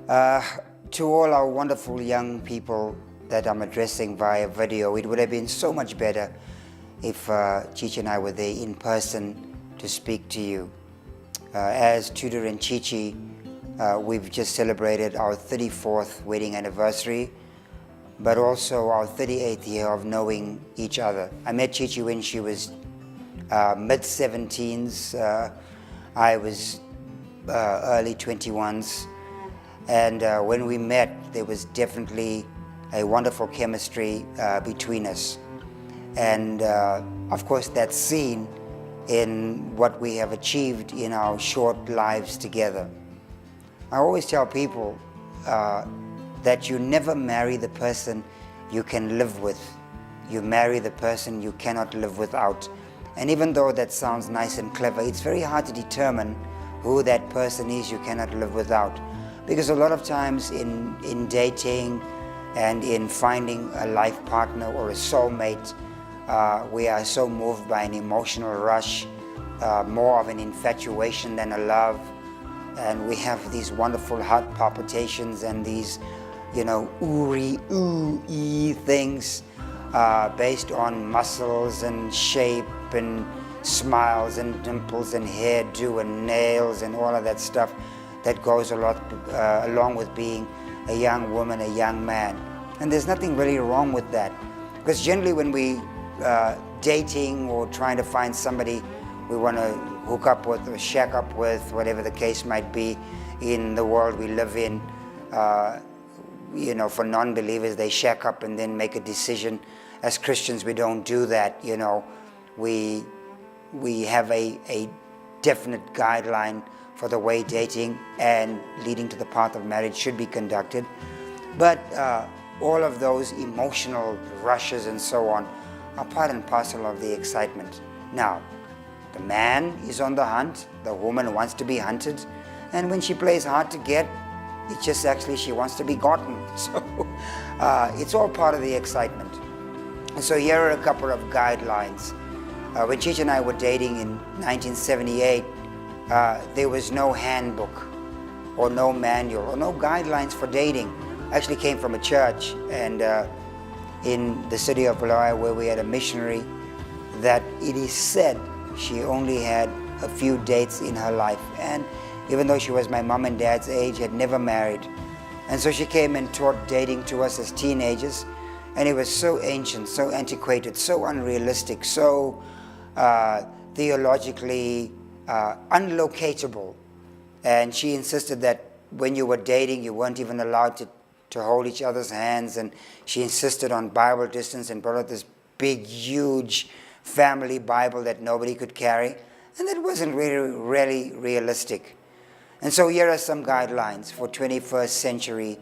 Uh, to all our wonderful young people that I'm addressing via video, it would have been so much better if Chichi and I were there in person to speak to you. As Tudor and Chichi, we've just celebrated our 34th wedding anniversary, but also our 38th year of knowing each other. I met Chichi when she was mid-17s. I was early 21s. And when we met, there was definitely a wonderful chemistry between us. And of course, that's seen in what we have achieved in our short lives together. I always tell people that you never marry the person you can live with. You marry the person you cannot live without. And even though that sounds nice and clever, it's very hard to determine who that person is you cannot live without. Because a lot of times in dating and in finding a life partner or a soulmate, we are so moved by an emotional rush, more of an infatuation than a love. And we have these wonderful heart palpitations and these, ooh-ee things based on muscles and shape and smiles and dimples and hairdo and nails and all of that stuff that goes along with being a young woman, a young man. And there's nothing really wrong with that. Because generally when we dating or trying to find somebody we want to hook up with or shack up with, whatever the case might be in the world we live in, for non-believers, they shack up and then make a decision. As Christians, we don't do that. We have a definite guideline for the way dating and leading to the path of marriage should be conducted. But all of those emotional rushes and so on are part and parcel of the excitement. Now, the man is on the hunt, the woman wants to be hunted, and when she plays hard to get, it's just actually she wants to be gotten. So it's all part of the excitement. And so here are a couple of guidelines. When Chichi and I were dating in 1978, there was no handbook or no manual or no guidelines for dating. I actually came from a church and in the city of Bulawayo, where we had a missionary, that it is said she only had a few dates in her life. And even though she was my mom and dad's age, had never married. And so she came and taught dating to us as teenagers. And it was so ancient, so antiquated, so unrealistic, so theologically unlocatable. And she insisted that when you were dating, you weren't even allowed to hold each other's hands. And she insisted on Bible distance and brought out this big, huge family Bible that nobody could carry. And that wasn't really realistic. And so here are some guidelines for 21st century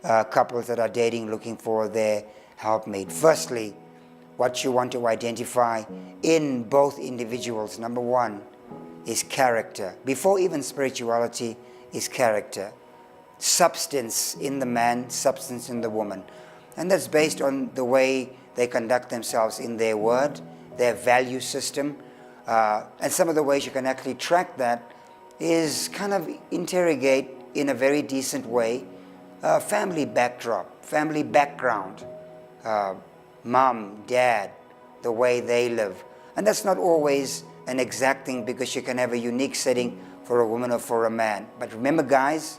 couples that are dating, looking for their helpmate. Firstly, what you want to identify in both individuals, number one, is character. Before even spirituality is character. Substance in the man, substance in the woman. And that's based on the way they conduct themselves in their word, their value system. And some of the ways you can actually track that is kind of interrogate in a very decent way family backdrop, family background, mom, dad, the way they live. And that's not always an exact thing, because you can have a unique setting for a woman or for a man. But remember, guys,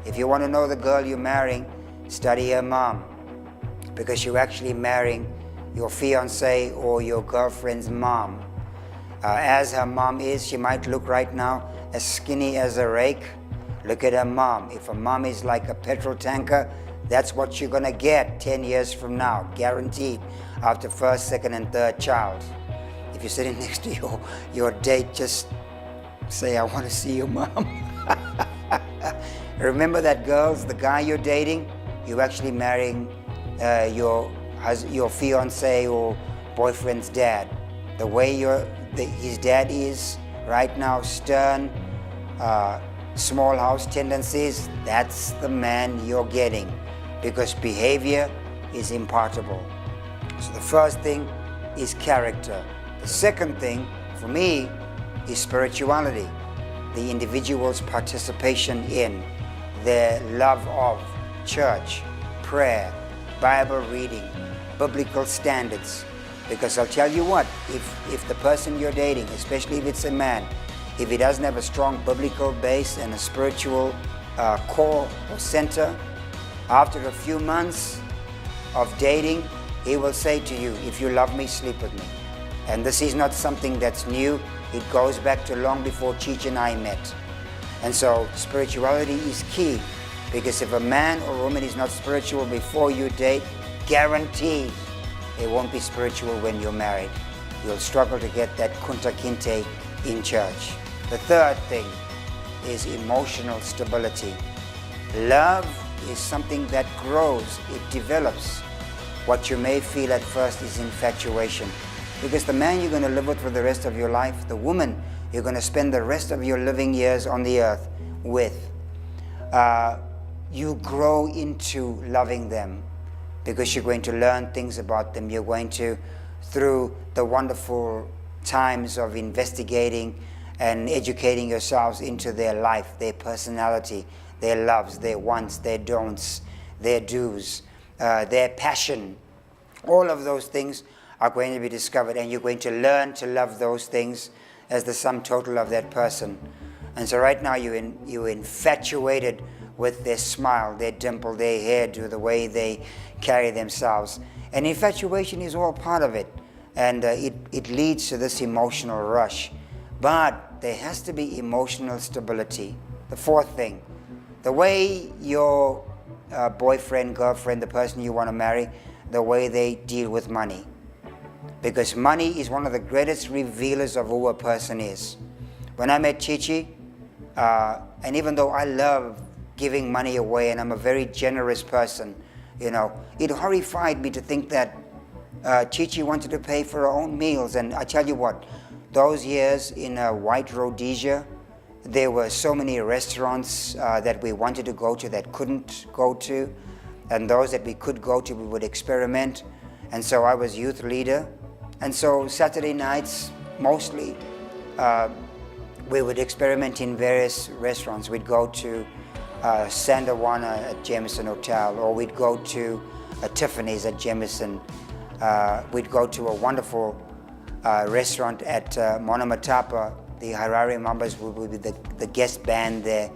if you want to know the girl you're marrying, study her mom, because you're actually marrying your fiance or your girlfriend's mom. As her mom is, she might look right now as skinny as a rake. Look at her mom. If her mom is like a petrol tanker, that's what you're going to get 10 years from now, guaranteed, after first, second, and third child. If you're sitting next to your date, just say, I want to see your mom. Remember that, girls, the guy you're dating, you're actually marrying your fiance or boyfriend's dad. The way his dad is right now, stern, small house tendencies, that's the man you're getting, because behavior is impartable. So the first thing is character. The second thing, for me, is spirituality, the individual's participation in their love of church, prayer, Bible reading, biblical standards. Because I'll tell you what, if the person you're dating, especially if it's a man, if he doesn't have a strong biblical base and a spiritual core or center, after a few months of dating, he will say to you, if you love me, sleep with me. And this is not something that's new. It goes back to long before Cheech and I met. And so spirituality is key, because if a man or woman is not spiritual before you date, guaranteed it won't be spiritual when you're married. You'll struggle to get that kunta kinte in church. The third thing is emotional stability. Love is something that grows, it develops. What you may feel at first is infatuation, because the man you're going to live with for the rest of your life, the woman you're going to spend the rest of your living years on the earth with, you grow into loving them, because you're going to learn things about them. You're going to, through the wonderful times of investigating and educating yourselves into their life, their personality, their loves, their wants, their don'ts, their do's, their passion. All of those things are going to be discovered, and you're going to learn to love those things as the sum total of that person. And so right now you're infatuated with their smile, their dimple, their hairdo, the way they carry themselves. And infatuation is all part of it. And it leads to this emotional rush. But there has to be emotional stability. The fourth thing, the way your boyfriend, girlfriend, the person you want to marry, the way they deal with money. Because money is one of the greatest revealers of who a person is. When I met Chichi, and even though I love giving money away and I'm a very generous person, you know, it horrified me to think that Chichi wanted to pay for her own meals. And I tell you what, those years in White Rhodesia, there were so many restaurants that we wanted to go to that couldn't go to, and those that we could go to, we would experiment. And so I was youth leader, and so Saturday nights mostly we would experiment in various restaurants. We'd go to Sandawana at Jameson Hotel, or we'd go to Tiffany's at Jameson. We'd go to a wonderful restaurant at Monomatapa. The Harare Mambas would be the guest band there,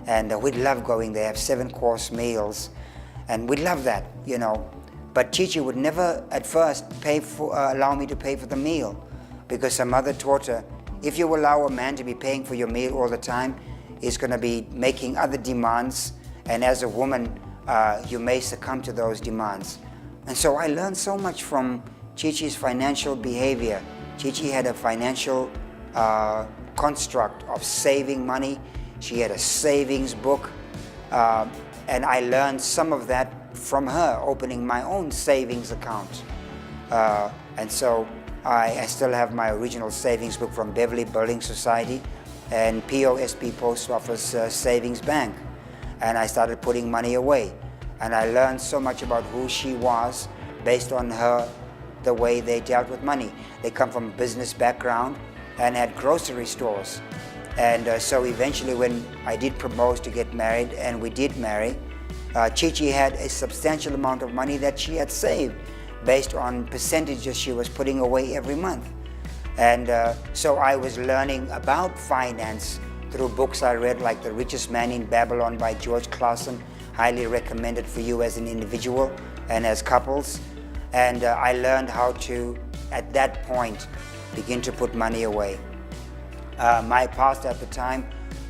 and we'd love going there, have 7-course meals, and we'd love that, you know. But Chichi would never at first allow me to pay for the meal, because her mother taught her, if you allow a man to be paying for your meal all the time, he's going to be making other demands, and as a woman, you may succumb to those demands. And so I learned so much from Chichi's financial behavior. Chichi had a financial construct of saving money. She had a savings book, and I learned some of that from her, opening my own savings account. And so I still have my original savings book from Beverly Building Society and POSB Post Office Savings Bank. And I started putting money away. And I learned so much about who she was based on the way they dealt with money. They come from a business background and had grocery stores. And so eventually when I did propose to get married, and we did marry, Chichi had a substantial amount of money that she had saved based on percentages she was putting away every month. And so I was learning about finance through books I read, like The Richest Man in Babylon by George Clason, highly recommended for you as an individual and as couples. And I learned how to, at that point, begin to put money away. My pastor at the time,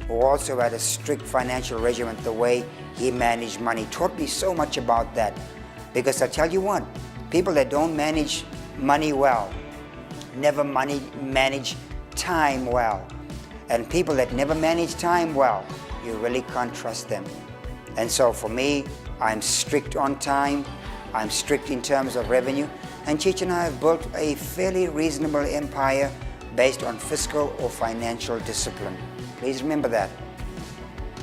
who also had a strict financial regimen, the way he managed money, taught me so much about that. Because I tell you what, people that don't manage money well, never manage time well. And people that never manage time well, you really can't trust them. And so for me, I'm strict on time, I'm strict in terms of revenue, and Cheech and I have built a fairly reasonable empire based on fiscal or financial discipline. Please remember that.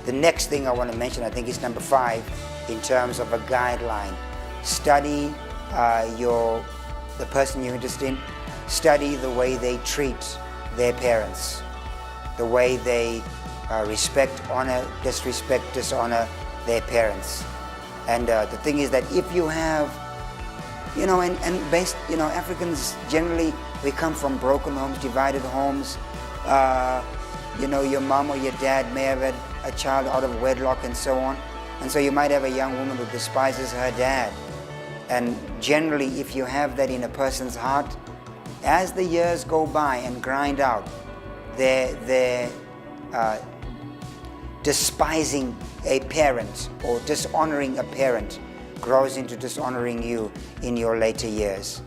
The next thing I want to mention, I think, is number 5 in terms of a guideline. Study the person you're interested in. Study the way they treat their parents, the way they respect, honor, disrespect, dishonor their parents. And the thing is that if you have, Africans generally, we come from broken homes, divided homes. Your mom or your dad may have had a child out of wedlock and so on. And so you might have a young woman who despises her dad. And generally, if you have that in a person's heart, as the years go by and grind out, they're despising a parent or dishonoring a parent grows into dishonoring you in your later years.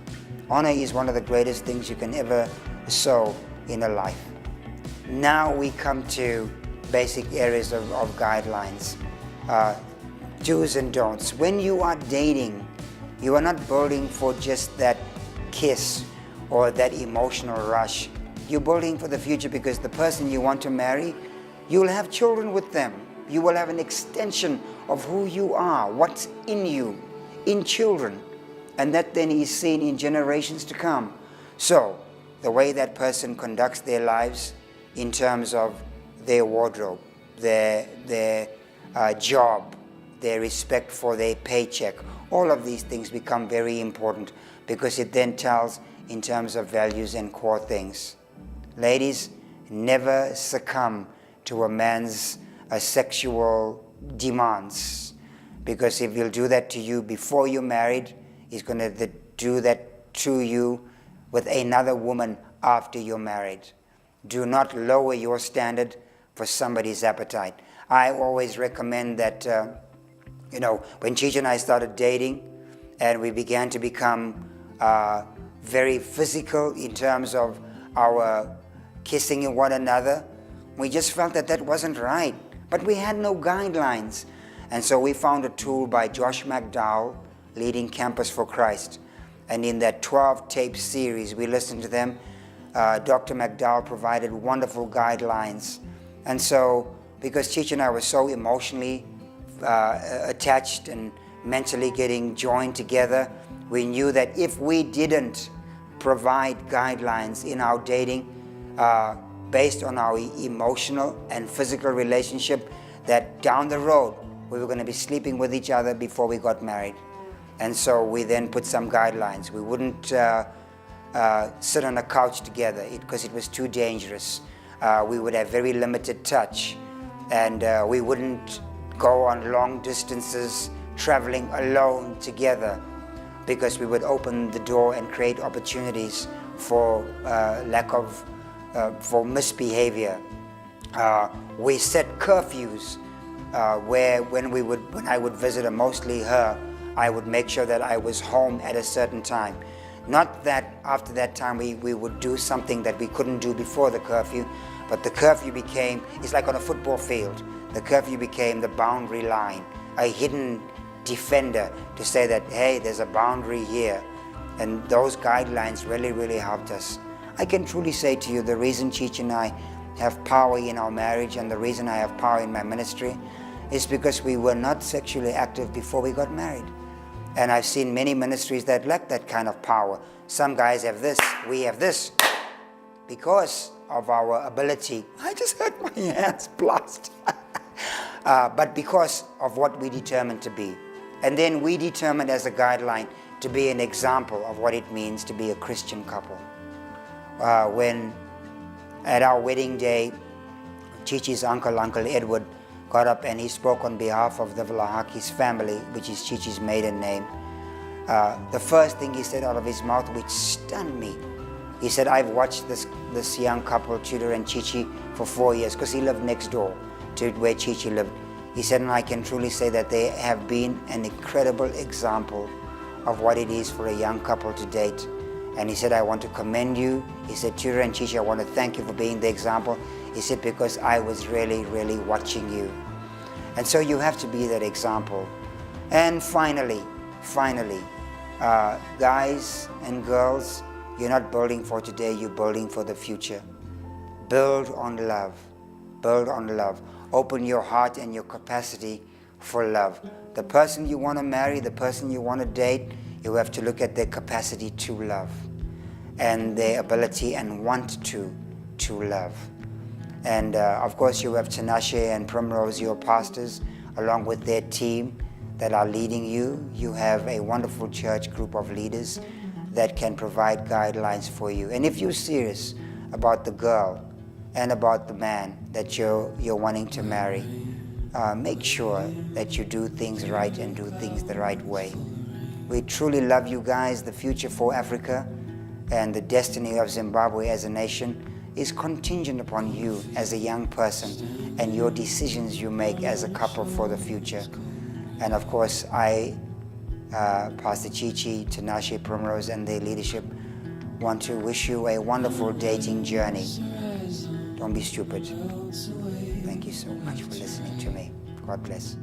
Honor is one of the greatest things you can ever sow in a life. Now we come to basic areas of guidelines. Do's and don'ts. When you are dating, you are not building for just that kiss or that emotional rush. You're building for the future because the person you want to marry, you will have children with them. You will have an extension of who you are, what's in you, in children. And that then is seen in generations to come. So, the way that person conducts their lives in terms of their wardrobe, their job, their respect for their paycheck, all of these things become very important because it then tells in terms of values and core things. Ladies, never succumb to a man's sexual demands, because if he'll do that to you before you're married, he's going to do that to you with another woman after you're married. Do not lower your standard for somebody's appetite. I always recommend that, when Chichi and I started dating and we began to become very physical in terms of our kissing one another, we just felt that wasn't right. But we had no guidelines. And so we found a tool by Josh McDowell, leading Campus for Christ. And in that 12-tape series, we listened to them. Dr. McDowell provided wonderful guidelines. And so, because Chichi and I were so emotionally attached and mentally getting joined together, we knew that if we didn't provide guidelines in our dating based on our emotional and physical relationship, that down the road we were going to be sleeping with each other before we got married. And so we then put some guidelines. We wouldn't sit on a couch together because it was too dangerous. We would have very limited touch, and we wouldn't go on long distances traveling alone together, because we would open the door and create opportunities for for misbehavior. We set curfews where when I would visit her, mostly her, I would make sure that I was home at a certain time. Not that after that time we would do something that we couldn't do before the curfew, but the curfew became, it's like on a football field, the curfew became the boundary line, a hidden defender to say that, hey, there's a boundary here. And those guidelines really, really helped us. I can truly say to you, the reason Chichi and I have power in our marriage and the reason I have power in my ministry is because we were not sexually active before we got married. And I've seen many ministries that lack that kind of power. Some guys have this, we have this. Because of our ability, I just hurt my hands blast. But because of what we determined to be. And then we determined as a guideline to be an example of what it means to be a Christian couple. When at our wedding day, Chichi's uncle, Uncle Edward, got up and he spoke on behalf of the Vlahakis family, which is Chichi's maiden name. The first thing he said out of his mouth, which stunned me, he said, I've watched this young couple, Tudor and Chichi, for 4 years, because he lived next door to where Chichi lived. He said, and I can truly say that they have been an incredible example of what it is for a young couple to date. And he said, I want to commend you. He said, Tudor and Chichi, I want to thank you for being the example. He said, because I was really, really watching you. And so you have to be that example. And finally, guys and girls, you're not building for today, you're building for the future. Build on love. Build on love. Open your heart and your capacity for love. The person you want to marry, the person you want to date, you have to look at their capacity to love and their ability and want to love. And of course you have Tinashe and Primrose, your pastors, along with their team that are leading you. You have a wonderful church group of leaders that can provide guidelines for you. And if you're serious about the girl and about the man that you're wanting to marry, make sure that you do things right and do things the right way. We truly love you guys. The future for Africa and the destiny of Zimbabwe as a nation is contingent upon you as a young person and your decisions you make as a couple for the future. And of course, I, Pastor Chichi, Tinashe, Primrose, and their leadership want to wish you a wonderful dating journey. Don't be stupid. Thank you so much for listening to me. God bless.